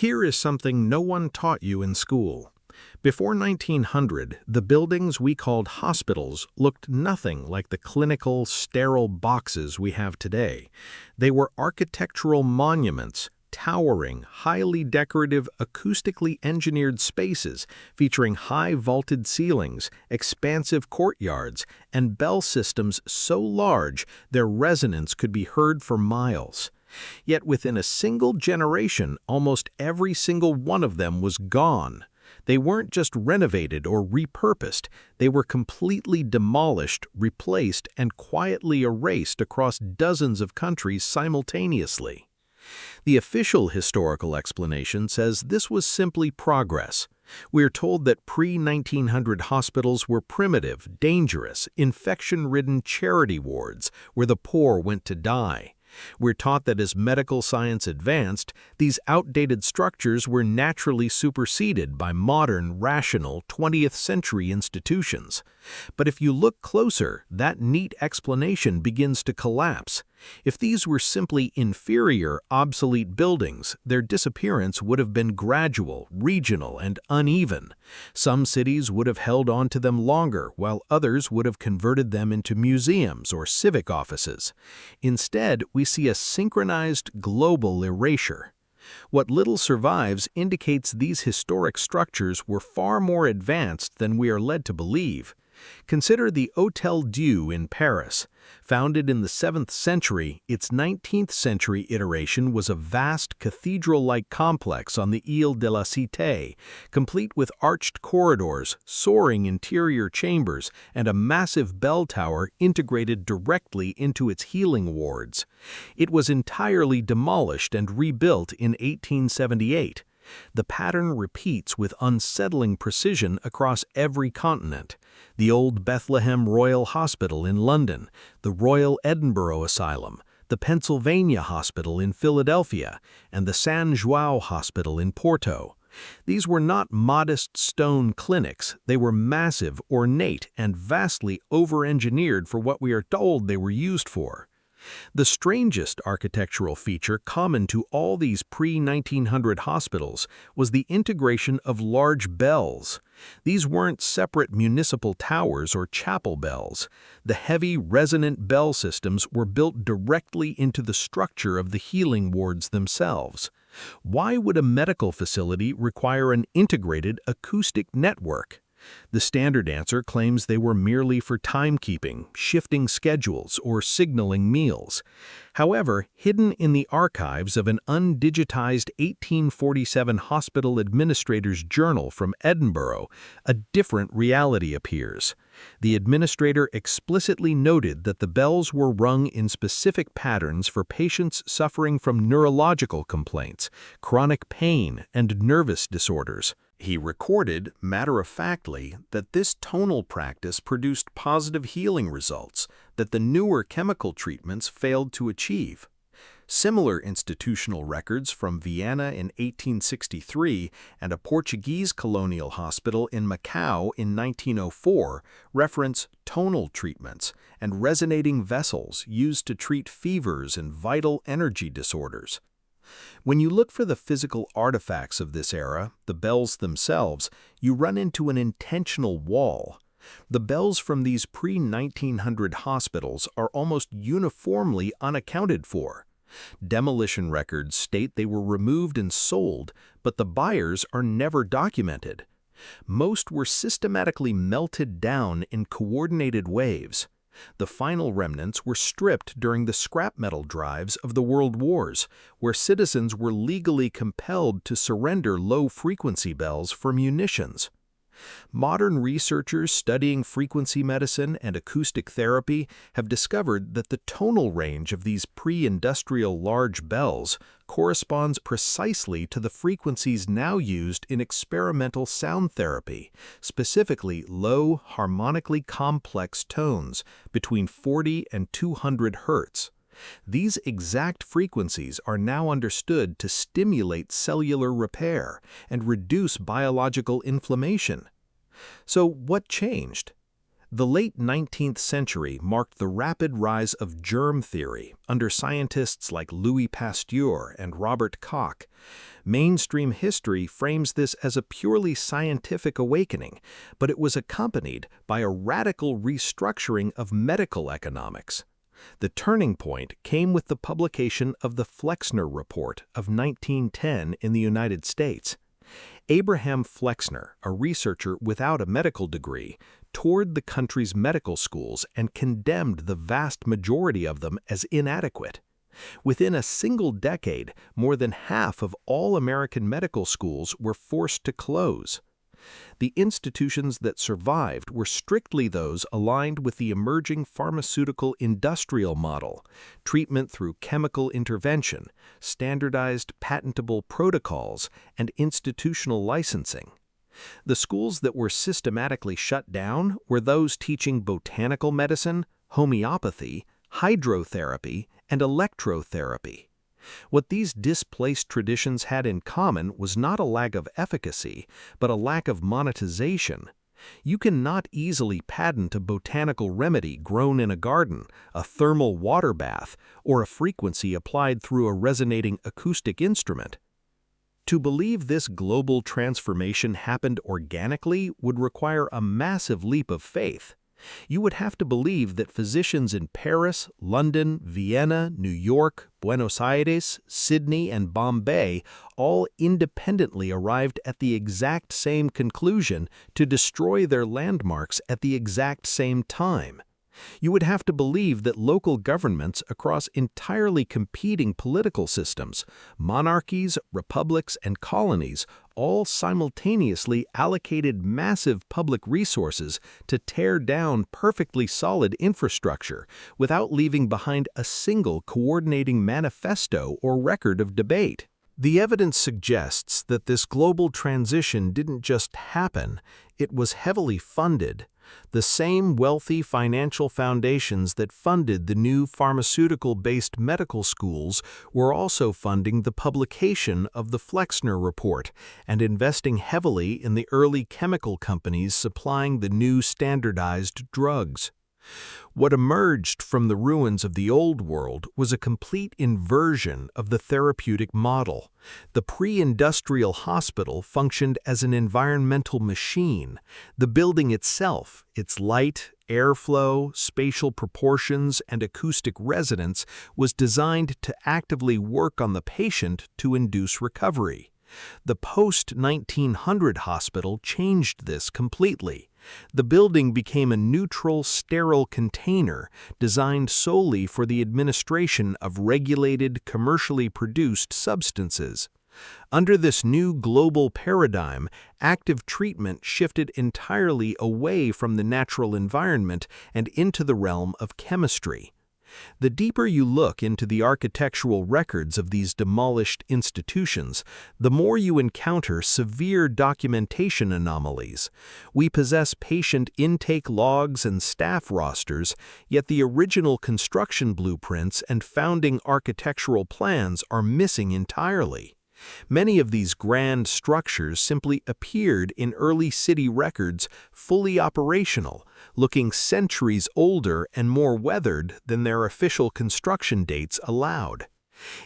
Here is something no one taught you in school. Before 1900, the buildings we called hospitals looked nothing like the clinical, sterile boxes we have today. They were architectural monuments, towering, highly decorative, acoustically engineered spaces featuring high vaulted ceilings, expansive courtyards, and bell systems so large their resonance could be heard for miles. Yet within a single generation, almost every single one of them was gone. They weren't just renovated or repurposed, they were completely demolished, replaced, and quietly erased across dozens of countries simultaneously. The official historical explanation says this was simply progress. We are told that pre-1900 hospitals were primitive, dangerous, infection-ridden charity wards where the poor went to die. We're taught that as medical science advanced, these outdated structures were naturally superseded by modern, rational, 20th-century institutions. But if you look closer, that neat explanation begins to collapse. If these were simply inferior, obsolete buildings, their disappearance would have been gradual, regional, and uneven. Some cities would have held on to them longer, while others would have converted them into museums or civic offices. Instead, we see a synchronized global erasure. What little survives indicates these historic structures were far more advanced than we are led to believe. Consider the Hôtel Dieu in Paris. Founded in the 7th century, its 19th century iteration was a vast cathedral-like complex on the Ile de la Cité, complete with arched corridors, soaring interior chambers, and a massive bell tower integrated directly into its healing wards. It was entirely demolished and rebuilt in 1878. The pattern repeats with unsettling precision across every continent. The Old Bethlehem Royal Hospital in London, the Royal Edinburgh Asylum, the Pennsylvania Hospital in Philadelphia, and the San João Hospital in Porto. These were not modest stone clinics, they were massive, ornate, and vastly over-engineered for what we are told they were used for. The strangest architectural feature common to all these pre-1900 hospitals was the integration of large bells. These weren't separate municipal towers or chapel bells. The heavy, resonant bell systems were built directly into the structure of the healing wards themselves. Why would a medical facility require an integrated acoustic network? The standard answer claims they were merely for timekeeping, shifting schedules, or signaling meals. However, hidden in the archives of an undigitized 1847 hospital administrator's journal from Edinburgh, a different reality appears. The administrator explicitly noted that the bells were rung in specific patterns for patients suffering from neurological complaints, chronic pain, and nervous disorders. He recorded, matter-of-factly, that this tonal practice produced positive healing results that the newer chemical treatments failed to achieve. Similar institutional records from Vienna in 1863 and a Portuguese colonial hospital in Macau in 1904 reference tonal treatments and resonating vessels used to treat fevers and vital energy disorders. When you look for the physical artifacts of this era, the bells themselves, you run into an intentional wall. The bells from these pre-1900 hospitals are almost uniformly unaccounted for. Demolition records state they were removed and sold, but the buyers are never documented. Most were systematically melted down in coordinated waves. The final remnants were stripped during the scrap metal drives of the World Wars, where citizens were legally compelled to surrender low-frequency bells for munitions. Modern researchers studying frequency medicine and acoustic therapy have discovered that the tonal range of these pre-industrial large bells corresponds precisely to the frequencies now used in experimental sound therapy, specifically low, harmonically complex tones between 40 and 200 Hz. These exact frequencies are now understood to stimulate cellular repair and reduce biological inflammation. So what changed? The late 19th century marked the rapid rise of germ theory under scientists like Louis Pasteur and Robert Koch. Mainstream history frames this as a purely scientific awakening, but it was accompanied by a radical restructuring of medical economics. The turning point came with the publication of the Flexner Report of 1910 in the United States. Abraham Flexner, a researcher without a medical degree, toured the country's medical schools and condemned the vast majority of them as inadequate. Within a single decade, more than half of all American medical schools were forced to close. The institutions that survived were strictly those aligned with the emerging pharmaceutical industrial model, treatment through chemical intervention, standardized patentable protocols, and institutional licensing. The schools that were systematically shut down were those teaching botanical medicine, homeopathy, hydrotherapy, and electrotherapy. What these displaced traditions had in common was not a lack of efficacy, but a lack of monetization. You cannot easily patent a botanical remedy grown in a garden, a thermal water bath, or a frequency applied through a resonating acoustic instrument. To believe this global transformation happened organically would require a massive leap of faith. You would have to believe that physicians in Paris, London, Vienna, New York, Buenos Aires, Sydney, and Bombay all independently arrived at the exact same conclusion to destroy their landmarks at the exact same time. You would have to believe that local governments across entirely competing political systems, monarchies, republics, and colonies, all simultaneously allocated massive public resources to tear down perfectly solid infrastructure without leaving behind a single coordinating manifesto or record of debate. The evidence suggests that this global transition didn't just happen, it was heavily funded. The same wealthy financial foundations that funded the new pharmaceutical-based medical schools were also funding the publication of the Flexner Report and investing heavily in the early chemical companies supplying the new standardized drugs. What emerged from the ruins of the old world was a complete inversion of the therapeutic model. The pre-industrial hospital functioned as an environmental machine. The building itself, its light, airflow, spatial proportions, and acoustic resonance was designed to actively work on the patient to induce recovery. The post-1900 hospital changed this completely. The building became a neutral, sterile container designed solely for the administration of regulated, commercially produced substances. Under this new global paradigm, active treatment shifted entirely away from the natural environment and into the realm of chemistry. The deeper you look into the architectural records of these demolished institutions, the more you encounter severe documentation anomalies. We possess patient intake logs and staff rosters, yet the original construction blueprints and founding architectural plans are missing entirely. Many of these grand structures simply appeared in early city records fully operational, looking centuries older and more weathered than their official construction dates allowed.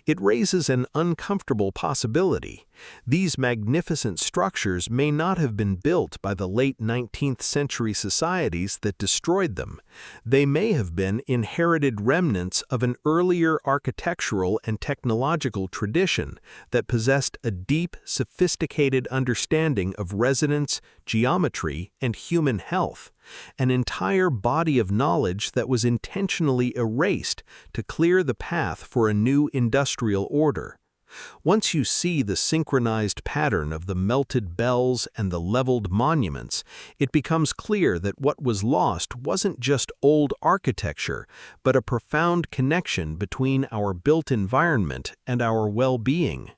It raises an uncomfortable possibility. These magnificent structures may not have been built by the late 19th century societies that destroyed them. They may have been inherited remnants of an earlier architectural and technological tradition that possessed a deep, sophisticated understanding of resonance, geometry, and human health. An entire body of knowledge that was intentionally erased to clear the path for a new industrial order. Once you see the synchronized pattern of the melted bells and the leveled monuments, it becomes clear that what was lost wasn't just old architecture, but a profound connection between our built environment and our well-being.